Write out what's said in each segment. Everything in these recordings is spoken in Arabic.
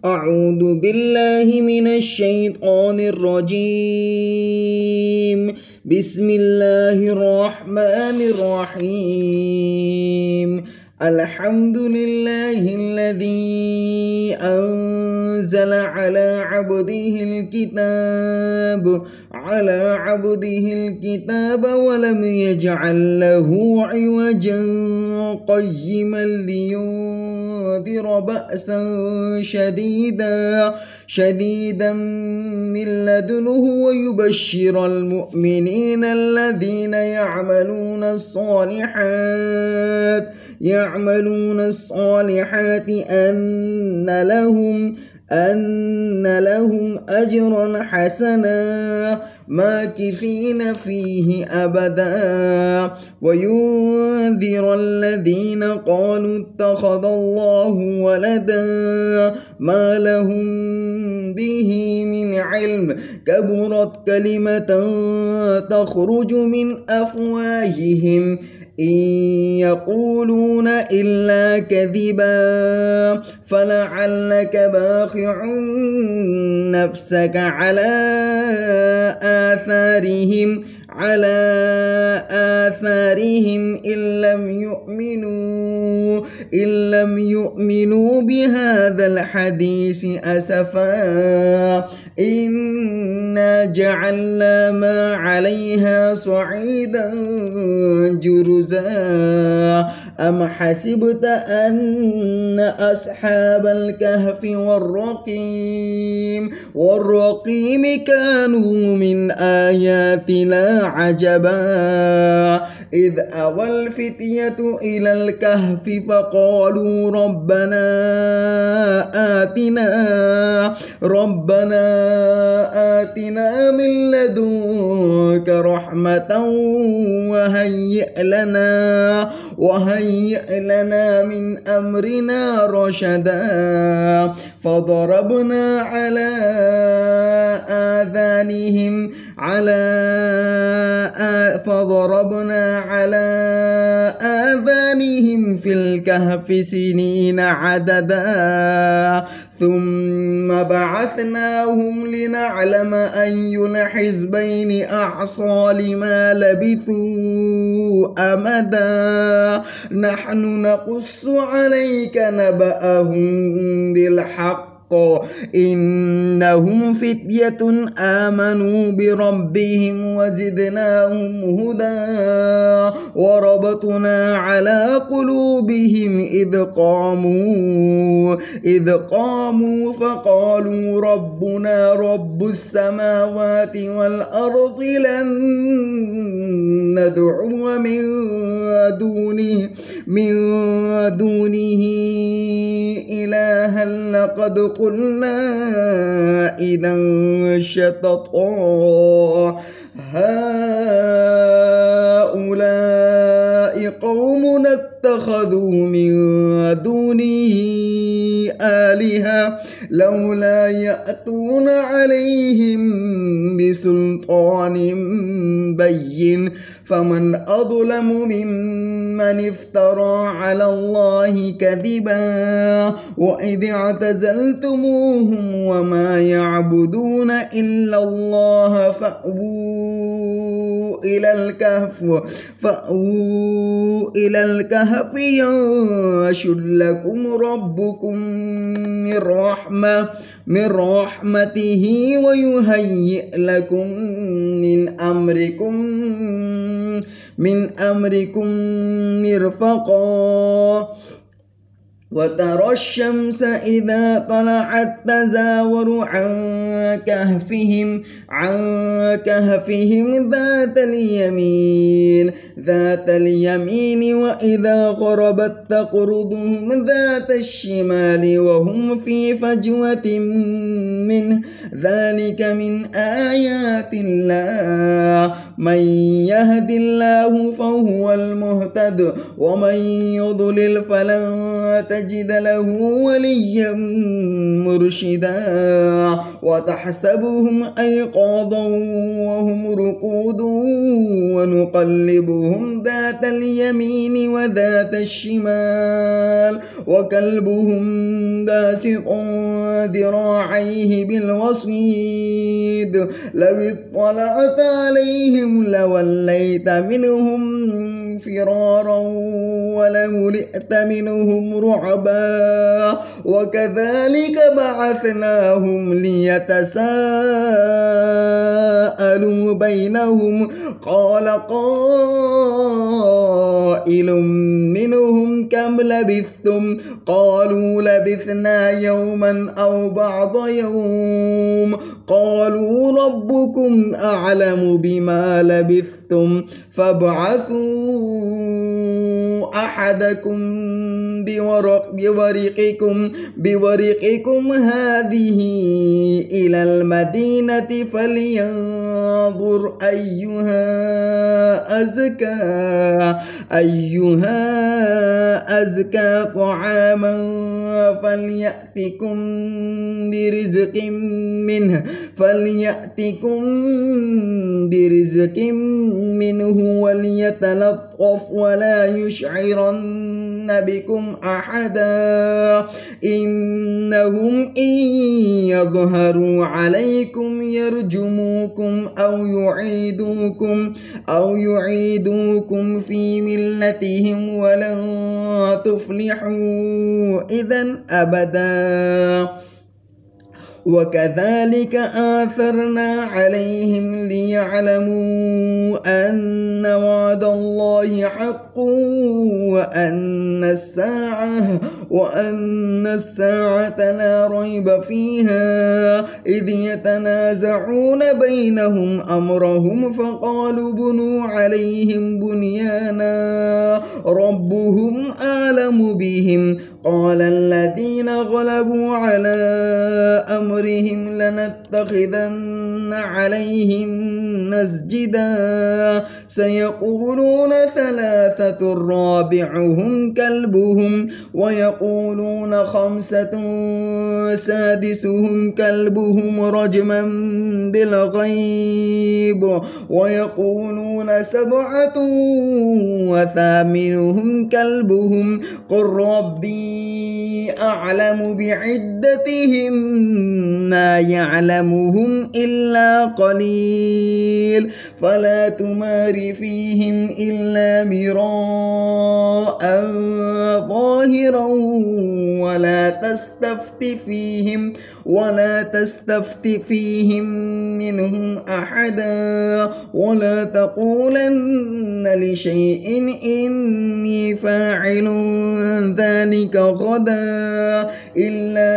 أعوذ بالله من الشيطان الرجيم. بسم الله الرحمن الرحيم. الحمد لله الذي أنزل على عبده الكتاب ولم يجعل له عوجا قيما لينذر بأسا شديدا من لدنه ويبشر المؤمنين الذين يعملون الصالحات أن لهم أجرا حسنا ماكثين فيه أبدا، وينذر الذين قالوا اتخذ الله ولدا ما لهم به من علم. كبرت كلمة تخرج من أفواههم إن يقولون إلا كذبا، فلعلك باخع نفسك على آثارهم إن لم يؤمنوا بهذا الحديث أسفا. إنا جعلنا ما عليها صعيدا جرزا. أم حسبت أن أصحاب الكهف والرقيم كانوا من آياتنا عجبا، إذ أوى الفتية إلى الكهف فقالوا ربنا آتنا من لدنك رحمة وهيئ لنا من أمرنا رشدا. فضربنا على آذانهم في الكهف سنين عددا، ثم بعثناهم لنعلم أي الحزبين أحصى لما لبثوا أمدا. نحن نقص عليك نبأهم بالحق، إنهم فتية آمنوا بربهم وزدناهم هدى. وربطنا على قلوبهم إذ قاموا فقالوا ربنا رب السماوات والأرض لن ندعو من دونه إلها لقد قلنا إذا شططا. هؤلاء قوم اتخذوا من دونه آلهة لولا يأتون عليهم بسلطان بين. فمن أظلم ممن افترى على الله كذبا. وإذ اعتزلتموهم وما يعبدون إلا الله فأووا إلى الكهف ينشر لكم ربكم من رحمته ويهيئ لكم من أمركم مرفقا. وترى الشمس إذا طلعت تزاور عن كهفهم ذات اليمين وإذا غربت تقرضهم ذات الشمال وهم في فجوة منه. ذلك من آيات الله من يهد الله فهو المهتد ومن يضلل فلن تجد له وليا مرشدا وتحسبهم أيقاظا وهم رقود ونقلبهم ذات اليمين وذات الشمال وكلبهم باسط ذراعيه بالوصيد لو اطلعت عليهم لوليت منهم فرارا ولملئت منهم رعبا وكذلك بعثناهم ليتساءلوا بينهم قال قائل منهم كم لبثتم قالوا لبثنا يوما أو بعض يوم قالوا ربكم أعلم بما لبثتم فابعثوا أحدكم بورقكم هذه إلى المدينة فلينظر أيها أزكى طعاما فليأتكم برزق منه وليتلطف ولا يشعرن بكم أحدا إنهم إن يظهروا عليكم يرجموكم أو يعيدوكم في ملتهم ولن تفلحوا إذا أبدا وكذلك آثرنا عليهم ليعلموا أن وعد الله حق وأن الساعة لا ريب فيها إذ يتنازعون بينهم أمرهم فقالوا بنوا عليهم بنيانا ربهم أعلم بهم قال الذين غلبوا على أمرهم لنتخذن عليهم مسجدا سيقولون ثلاثة رابعهم كلبهم ويقولون خمسة سادسهم كلبهم رجما بالغيب ويقولون سبعة وثامنهم كلبهم قل ربي أعلم بعدتهم ما يعلمهم إلا قليل فلا تمار فيهم إلا مراء ظاهرا ولا تستفت فيهم منهم أحدا ولا تقولن لشيء إني فاعل ذلك غدا إلا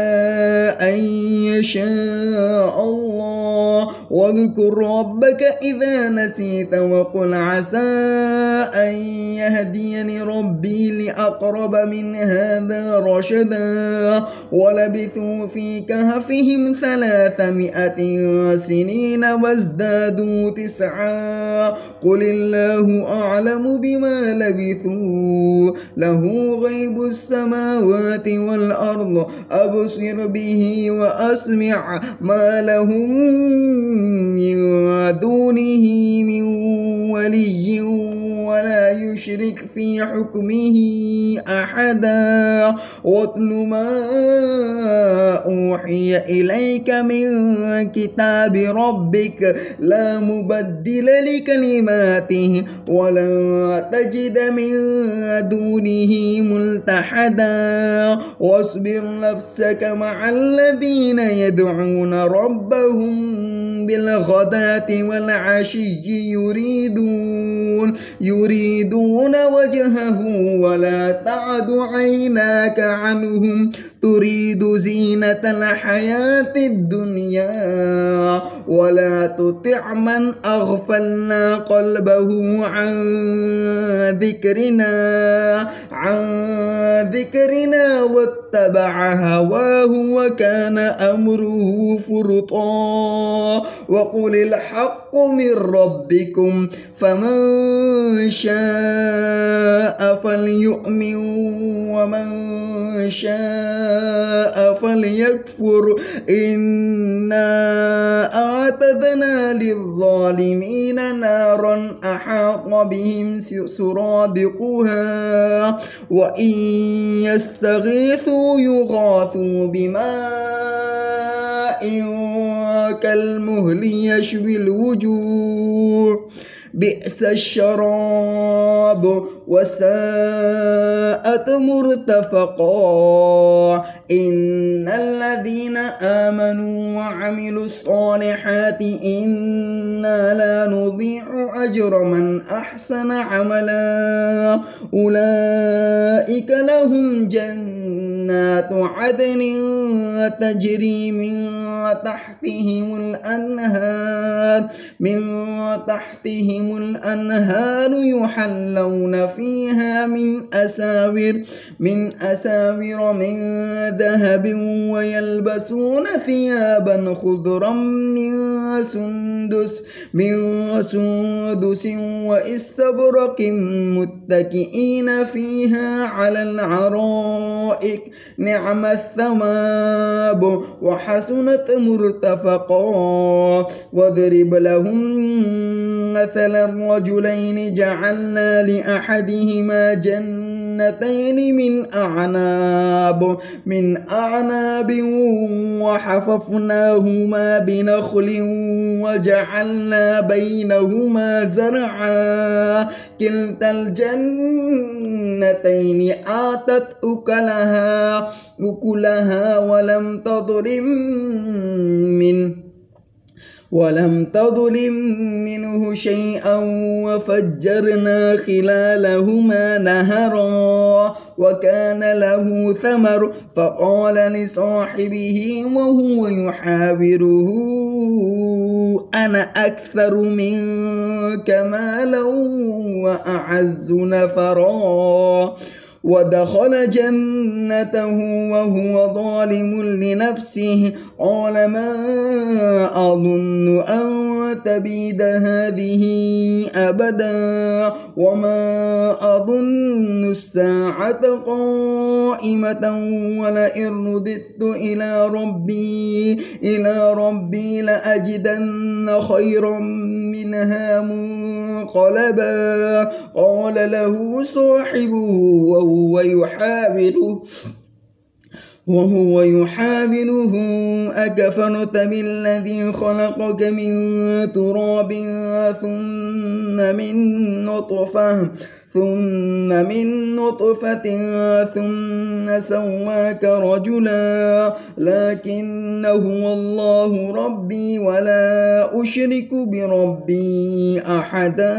أن يشاء الله واذكر ربك إذا نسيت وقل عسى أن يهديني ربي لأقرب من هذا رشدا ولبثوا في كهفهم 300 سنين وازدادوا 9 قل الله أعلم بما لبثوا له غيب السماوات والأرض أبصر به وأسمع ما لهم من دونه من ولي ولا يشرك في حكمه أحدا واتل ما أوحي إليك من كتاب ربك لا مبدل لكلماته ولا تجد من دونه ملتحدا واصبر نفسك مع الذين يدعون ربهم بالغداة والعشي يريدون وجهه ولا تعد عيناك عنهم تريد زينة الحياة الدنيا ولا تطع من أغفلنا قلبه عن ذكرنا واتبع هواه وكان أمره فرطا وقل الحق من ربكم فمن شاء فليؤمن ومن شاء فليكفر إنا أعتدنا للظالمين نارا أحاط بهم سرادقها وإن يستغيثوا يغاثوا بماء كالمهل يشوي الوجوه بئس الشراب وساءت مرتفقا إن الذين آمنوا وعملوا الصالحات إنا لا نضيع أجر من أحسن عملا أولئك لهم جنات عدن تجري من تحتهم الأنهار يحلون فيها من أساور من ذهب ويلبسون ثيابا خضرا من سندس واستبرق متكئين فيها على العرائك نعم الثواب وحسنت مرتفقا واضرب لهم مثلا رجلين جعلنا لأحدهما جنتين من أعناب وحففناهما بنخل وجعلنا بينهما زرعا كلتا الجنتين آتت أكلها ولم تظلم منه شيئا وفجرنا خلالهما نهرا وكان له ثمر فقال لصاحبه وهو يحاوره أنا أكثر منك مالا وأعز نفرا ودخل جنته وهو ظالم لنفسه قال ما أظن أن تبيد هذه أبدا وما أظن الساعة قائمة ولئن رددت إلى ربي لأجدن خيرا منها منقلبا قال له صاحبه وهو يحاوره أكفرت بالذي خلقك من تراب ثم من نطفة ثم سواك رجلا لكن هو الله ربي ولا أشرك بربي أحدا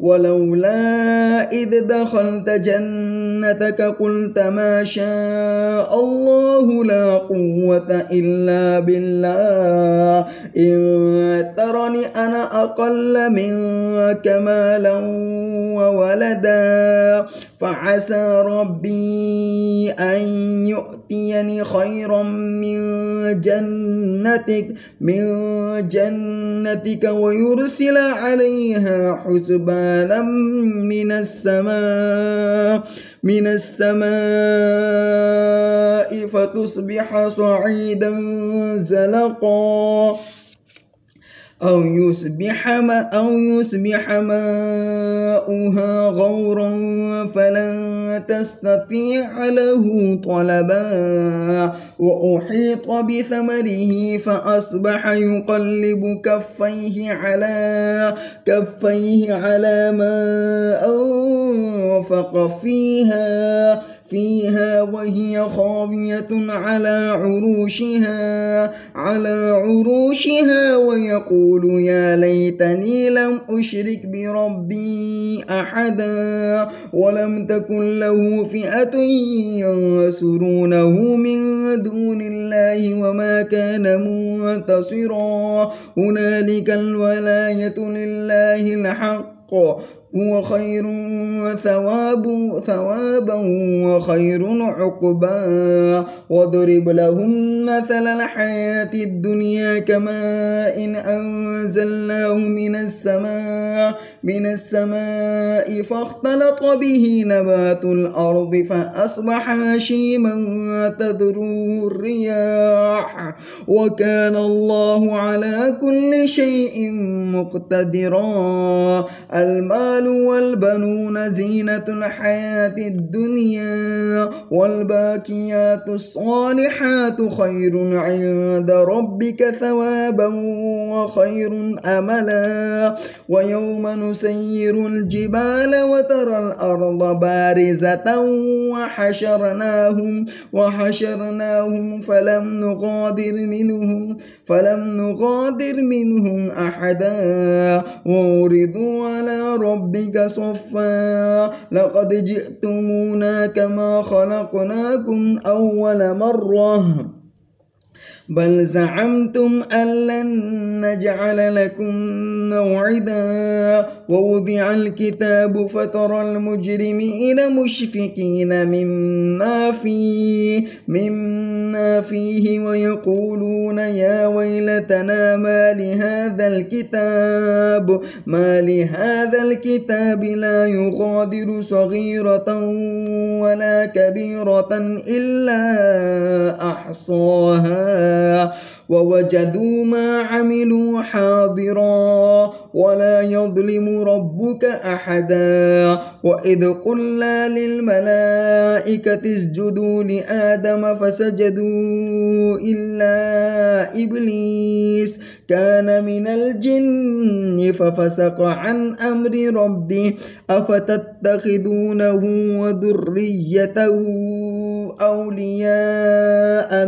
ولولا إذ دخلت جنتك قلت ما شاء الله لا قوة إلا بالله إن ترني أنا أقل منك مالا وولدا فعسى ربي أن يؤتيني خيرا من جنتك ويرسل عليها حسبانا من السماء فتصبح صعيدا زلقا أو يصبح ماؤها غورا فلن تستطيع له طلبا وأحيط بثمره فأصبح يقلب كفيه على ما أنفق فيها فيها وهي خاوية على عروشها ويقول يا ليتني لم أشرك بربي أحدا ولم تكن له فئة ينصرونه من دون الله وما كان منتصرا هنالك الولاية لله الحق هو خير ثوابا وخير عقبا واضرب لهم مثل الحياة الدنيا كماء إن أنزلناه من السماء فاختلط به نبات الأرض فأصبح هشيما تذروه الرياح وكان الله على كل شيء مقتدرا المال والبنون زينة الحياة الدنيا والباقيات الصالحات خير عند ربك ثوابا وخير أملا ويوم نسير الجبال وترى الأرض بارزة وحشرناهم فلم نغادر منهم أحدا وعرضوا على ربك صفا لقد جئتمونا كما خلقناكم أول مرة بل زعمتم أن لن نجعل لكم موعدا ووضع الكتاب فترى المجرمين مشفقين مما فيه ويقولون يا ويلتنا ما لهذا الكتاب لا يغادر صغيرة ولا كبيرة إلا أحصاها ووجدوا ما عملوا حاضرا ولا يظلم ربك أحدا وإذ قلنا للملائكة اسجدوا لآدم فسجدوا إلا إبليس كان من الجن ففسق عن أمر ربه أفتتخذونه وذريته أولياء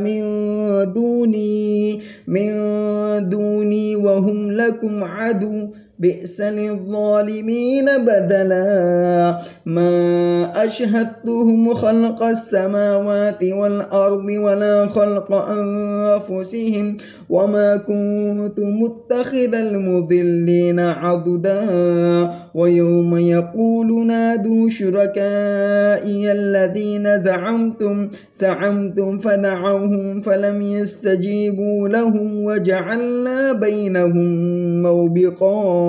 من دوني وهم لكم عدو بئس للظالمين بدلا ما أشهدتهم خلق السماوات والأرض ولا خلق أنفسهم وما كنت متخذ المضلين عضدا ويوم يقول نادوا شركائي الذين زعمتم فدعوهم فلم يستجيبوا لهم وجعلنا بينهم موبقا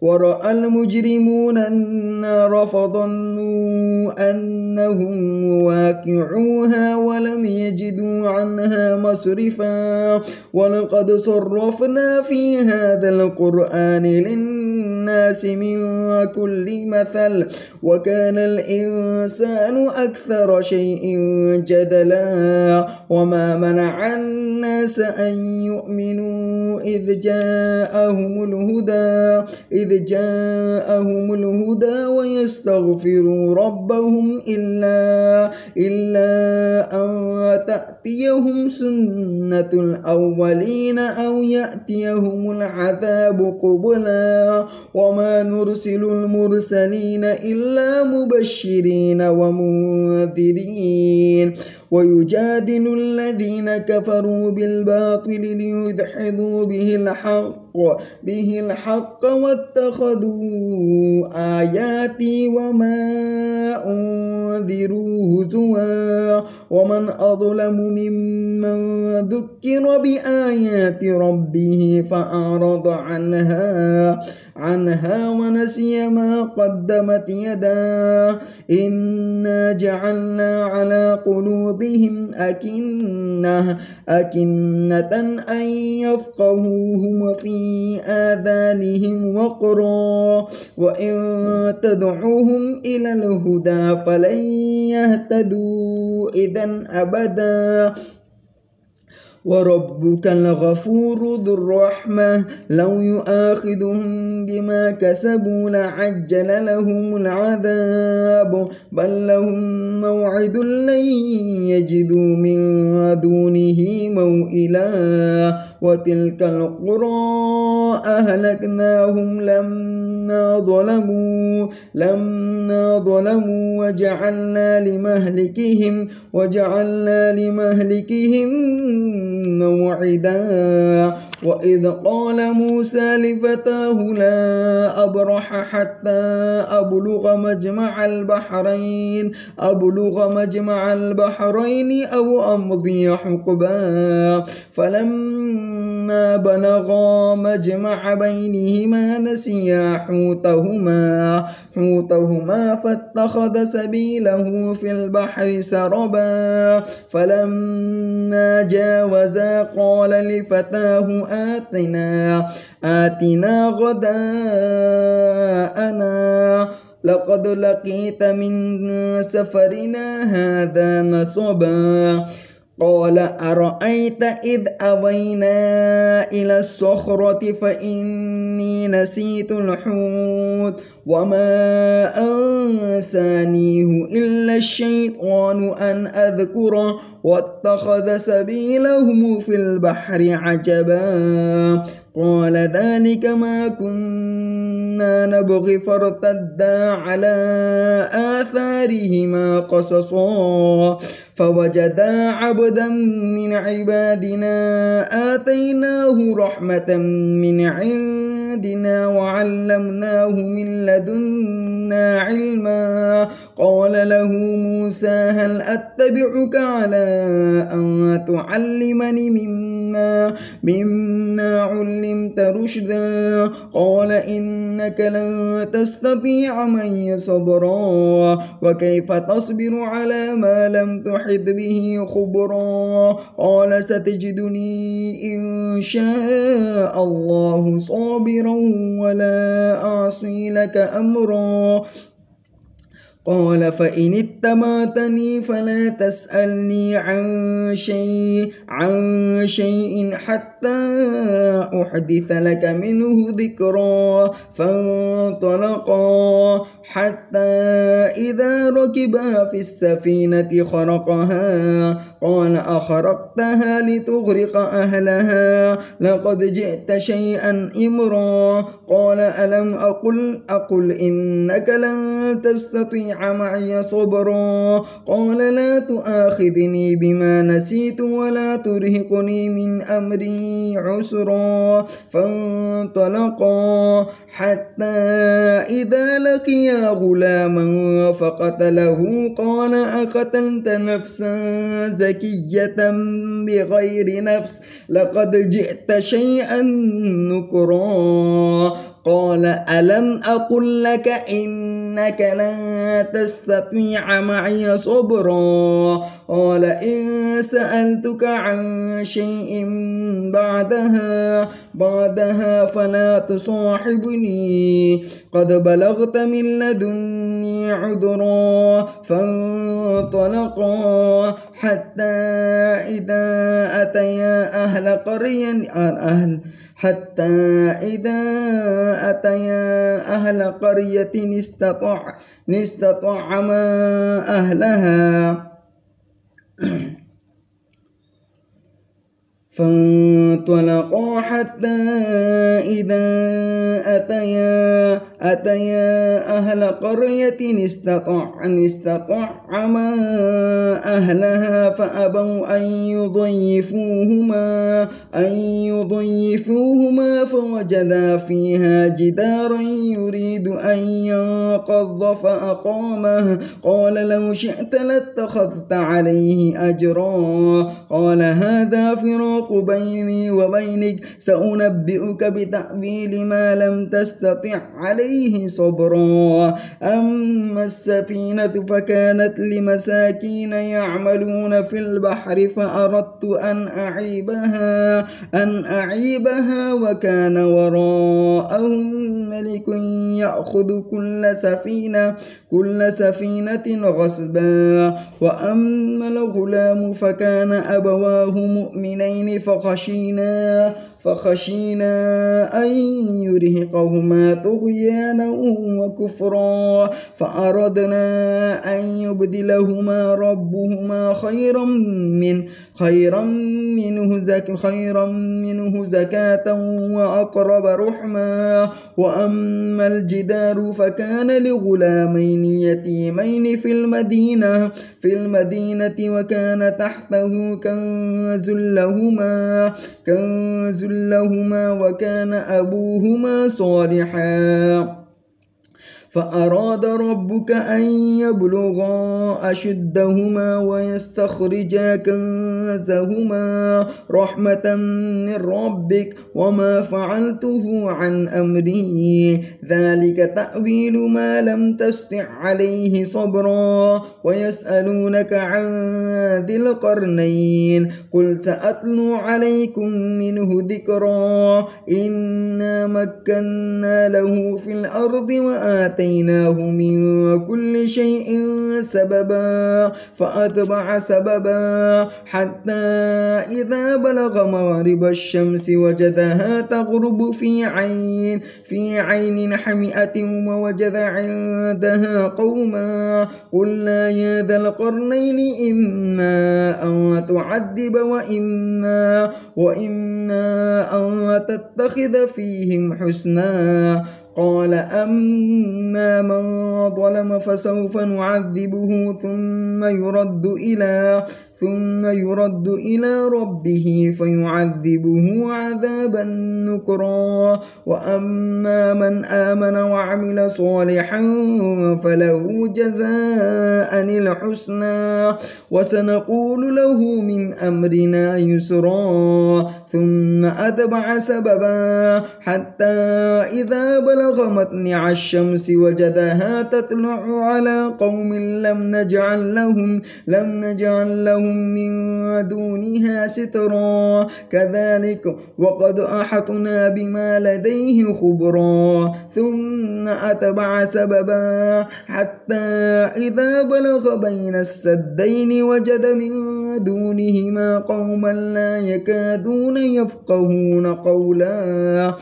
ورأى المجرمون النار فظنوا أنهم واقعوها ولم يجدوا عنها مصرفا ولقد صرفنا في هذا القرآن للناس من كل مثل وكان الإنسان أكثر شيء جدلا وما منع الناس أن يؤمنوا إذ جاءهم الهدى ويستغفروا ربهم إلا أن تأتيهم سنة الأولين أو يأتيهم العذاب قبلا وما نرسل المرسلين إلا مبشرين ومنذرين ويجادل الذين كفروا بالباطل ليدحضوا به الحق واتخذوا آياتي وما أنذروا هزوا ومن أظلم ممن ذكر بآيات ربه فأعرض عنها ونسي ما قدمت يداه إنا جعلنا على قلوبهم أكنة أن يفقهوه وفي آذانهم وقرا وإن تدعوهم إلى الهدى فلن يهتدوا إذا أبدا وربك الغفور ذو الرحمة لو يؤاخذهم بما كسبوا لعجل لهم العذاب بل لهم موعد لن يجدوا من دونه موئلا وتلك القرى أهلكناهم لما ظلموا وجعلنا لمهلكهم موعدا وإذ قال موسى لفتاه لا أبرح حتى أبلغ مجمع البحرين أو أمضي حقبا فلما بلغا مجمع بينهما نسيا حوتهما فاتخذ سبيله في البحر سربا فلما جاوزا قال لفتاه آتنا غداءنا لقد لقيت من سفرنا هذا نصبا قال أرأيت إذ أوينا إلى الصخرة فإني نسيت الحوت وما أنسانيه إلا الشيطان أن أذكره واتخذ سبيله في البحر عجبا قال ذلك ما كنا نبغي فارتدا على آثارهما قصصا فوجدا عبدا من عبادنا آتيناه رحمة من عندنا وعلمناه من لدنا علما قال له موسى هل أتبعك على أن تعلمني مما علمت رشدا قال إنك لن تستطيع معي صبرا وكيف تصبر على ما لم تحط به خبرا قال ستجدني إن شاء الله صابرا ولا أعصي لك أمرا قال فإن اتبعتني فلا تسألني عن شيء حتى أحدث لك منه ذكرا فانطلقا حتى إذا ركبا في السفينة خرقها قال أخرقتها لتغرق أهلها لقد جئت شيئا إمرا قال ألم أقل إنك لن تستطيع معي صبرا قال لا تؤاخذني بما نسيت ولا ترهقني من أمري عسرا فانطلقا حتى إذا لقيا غلاما فقتله قال أقتلت نفسا زكية بغير نفس لقد جئت شيئا نكرا قال ألم أقل لك إنك لن تستطيع معي صبرا قال إن سألتك عن شيء بعدها فلا تصاحبني قد بلغت من لدني عذرا فانطلقا حتى إذا أتيا أهل قرية استطعما أهلها فانطلقا حتى إذا أتيا أهل قرية استطعما أهلها فأبوا أن يضيفوهما فوجدا فيها جدارا يريد أن ينقض فأقامه قال لو شئت لاتخذت عليه أجرا قال هذا فراق بيني وبينك سأنبئك بتأويل ما لم تستطع عليه عليه صبرا. أما السفينة فكانت لمساكين يعملون في البحر فأردت أن أعيبها وكان وراءهم ملك يأخذ كل سفينة غصبا. وأما الغلام فكان أبواه مؤمنين فخشينا أن يرهقهما طغيانا وكفرا فأردنا أن يبدلهما ربهما خيرا منه زكاة وأقرب رحما. وأما الجدار فكان لغلامين يتيمين في المدينة وكان تحته كنز لهما وكان أبوهما صالحا فأراد ربك أن يبلغا أشدهما ويستخرجا كنزهما رحمة من ربك وما فعلته عن أمري ذلك تأويل ما لم تستطع عليه صبرا. ويسألونك عن ذي القرنين قل سأتلو عليكم منه ذكرا. إنا مكنا له في الأرض وآتيناه من كل شيء سببا فأتبع سببا حتى إذا بلغ مغرب الشمس وجدها تغرب في عين حمئة ووجد عندها قوما قلنا يا ذا القرنين إما أن تعذب وإما أن تتخذ فيهم حسنا. قال أما من ظلم فسوف نعذبه ثم يرد إلى ربه فيعذبه عذابا نكرا. وأما من آمن وعمل صالحا فله جزاء الحسنى وسنقول له من أمرنا يسرا. ثم أتبع سببا حتى إذا بلغ مطلع الشمس وجدها تطلع على قوم لم نجعل لهم من دونها سترا كذلك وقد أحطنا بما لديه خبرا. ثم أتبع سببا حتى إذا بلغ بين السدين وجد من دونهما قوما لا يكادون يفقهون قولا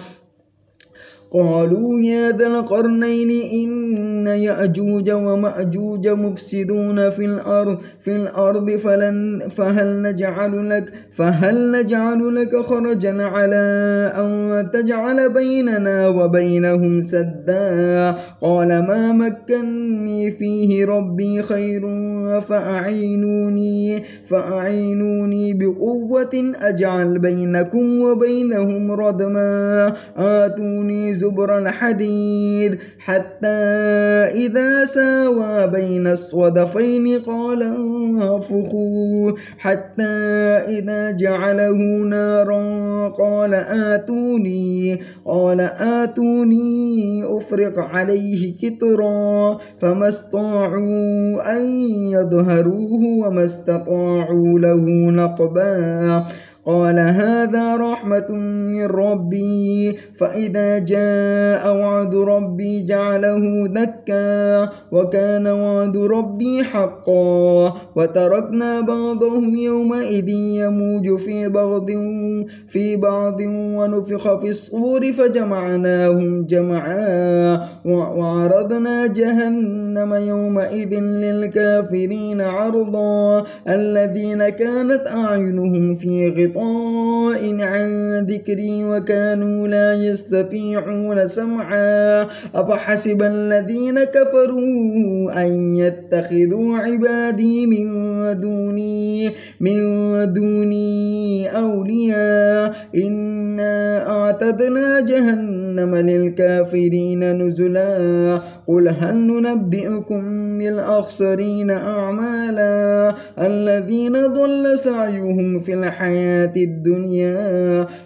قالوا يا ذا القرنين إن يأجوج ومأجوج مفسدون في الأرض فهل نجعل لك خرجا على أن تجعل بيننا وبينهم سدا. قال ما مكنني فيه ربي خير فأعينوني بقوة أجعل بينكم وبينهم ردما. آتوني زبر الحديد حتى إذا ساوى بين الصدفين قال انفخوا حتى إذا جعله نارا قال آتوني أفرغ عليه كترا فما استطاعوا أن يظهروه وما استطاعوا له نقبا. قال هذا رحمة من ربي فإذا جاء وعد ربي جعله دكا وكان وعد ربي حقا. وتركنا بعضهم يومئذ يموج في بعض ونفخ في الصور فجمعناهم جمعا. وعرضنا جهنم يومئذ للكافرين عرضا الذين كانت أعينهم في غطاء عن ذكري وكانوا لا يستطيعون سمعا. أفحسب الذين كفروا أن يتخذوا عبادي من دوني أولياء إنا أعتدنا جهنم جهنم للكافرين نزلا قل هل ننبئكم بالأخسرين أعمالا الذين ضل سعيهم في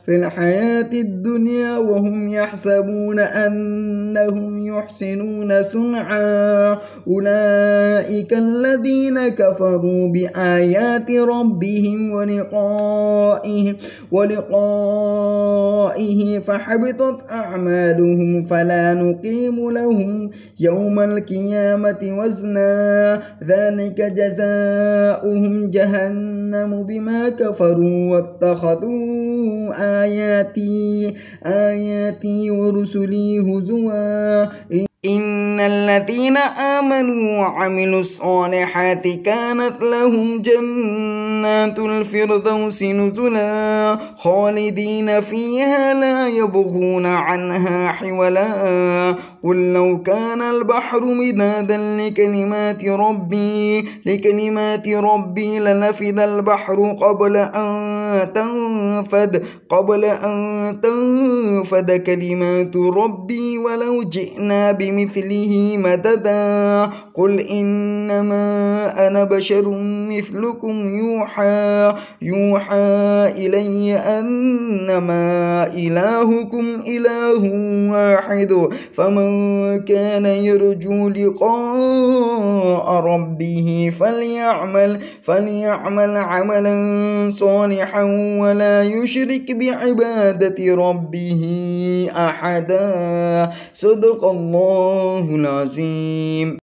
الحياة الدنيا وهم يحسبون أنهم يحسنون صنعا أولئك الذين كفروا بآيات ربهم ولقائه فحبطت أعمالهم فلا نقيم لهم يوم القيامة وزنا ذلك جزاؤهم جهنم بما كفروا واتخذوا آياتي ورسلي هزوا إن الذين آمنوا وعملوا الصالحات كانت لهم جنات الفردوس نزلا خالدين فيها لا يبغون عنها حولا قل لو كان البحر مدادا لكلمات ربي لنفد البحر قبل أن تنفد كلمات ربي ولو جئنا بمثله مددا قل إنما أنا بشر مثلكم يوحى إلي أنما إلهكم إله واحد فمن كان يرجو لقاء ربه فليعمل عملا صالحا ولا يشرك بعبادة ربه أحدا صدق الله العظيم.